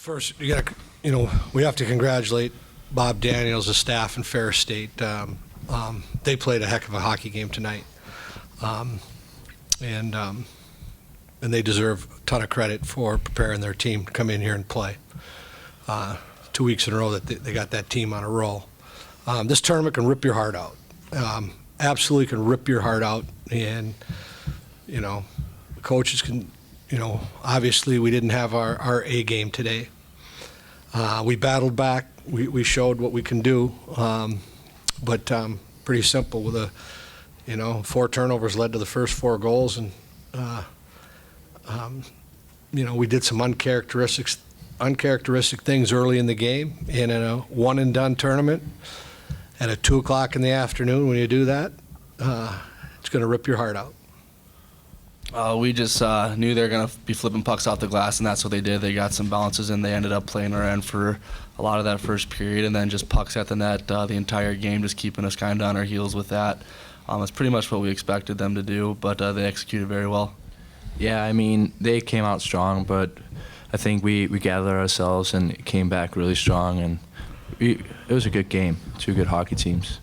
First, we have to congratulate Bob Daniels, the staff in Ferris State. They played a heck of a hockey game tonight, and they deserve a ton of credit for preparing their team to come in here and play. 2 weeks in a row that they got that team on a roll. This tournament can rip your heart out. Absolutely can rip your heart out, and the coaches can. Obviously we didn't have our A game today. We battled back. We showed what we can do, but pretty simple. With 4 turnovers led to the first 4 goals, and we did some uncharacteristic things early in the game. And in a one and done tournament at 2:00 in the afternoon, when you do that, it's going to rip your heart out. We just knew they were going to be flipping pucks off the glass, and that's what they did. They got some balances, and they ended up playing our end for a lot of that first period, and then just pucks at the net the entire game, just keeping us kind of on our heels with that. It's pretty much what we expected them to do, but they executed very well. Yeah, I mean, they came out strong, but I think we gathered ourselves and came back really strong, and it was a good game. 2 good hockey teams.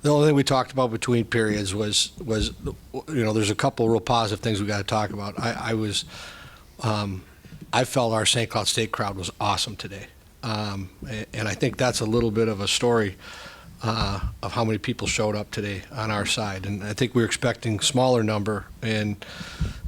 The only thing we talked about between periods was there's a couple of real positive things we got to talk about. I felt our St. Cloud State crowd was awesome today, and I think that's a little bit of a story of how many people showed up today on our side. And I think we were expecting smaller number, and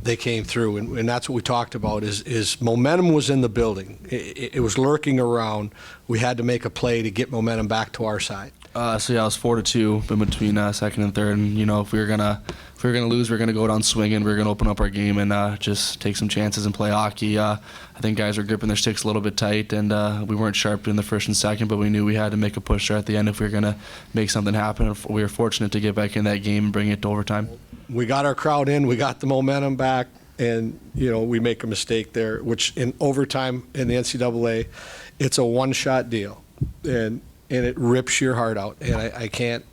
they came through. And that's what we talked about is momentum was in the building. It was lurking around. We had to make a play to get momentum back to our side. It was 4-2 in between second and third, and if we were gonna lose, we were gonna go down swinging. We were gonna open up our game and just take some chances and play hockey. I think guys were gripping their sticks a little bit tight, and we weren't sharp in the first and second, but we knew we had to make a push there at the end if we were gonna make something happen. We were fortunate to get back in that game and bring it to overtime. We got our crowd in, we got the momentum back, and we make a mistake there, which in overtime in the NCAA, it's a one-shot deal, and it rips your heart out. And I can't,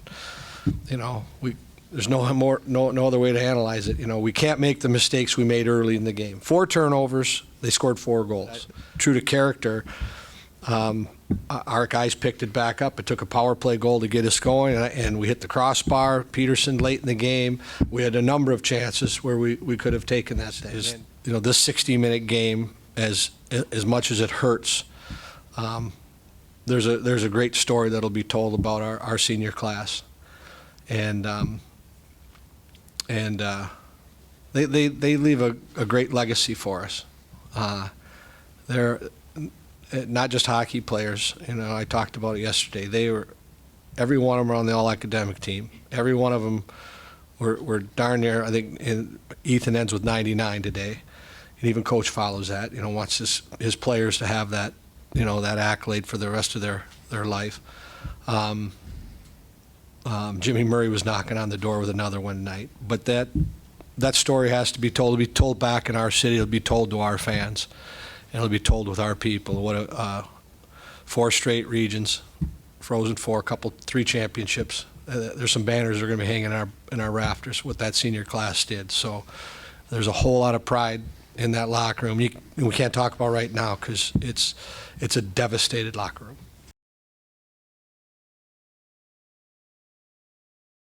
there's no other way to analyze it. We can't make the mistakes we made early in the game. 4 turnovers, they scored 4 goals. True to character, our guys picked it back up. It took a power play goal to get us going, and we hit the crossbar. Peterson late in the game. We had a number of chances where we could have taken that thing. This 60-minute game, as much as it hurts, there's a great story that'll be told about our senior class, and they leave a great legacy for us. They're not just hockey players. I talked about it yesterday. Every one of them are on the all-academic team. Every one of them were darn near. I think Ethan ends with 99 today, and even Coach follows that. Wants his players to have that. That accolade for the rest of their life. Jimmy Murray was knocking on the door with another one tonight. But that story has to be told. It'll be told back in our city. It'll be told to our fans. And it'll be told with our people. What 4 straight regions, Frozen 4, 3 championships. There's some banners that are going to be hanging in our rafters, what that senior class did. So there's a whole lot of pride in that locker room. We can't talk about right now because it's a devastated locker room.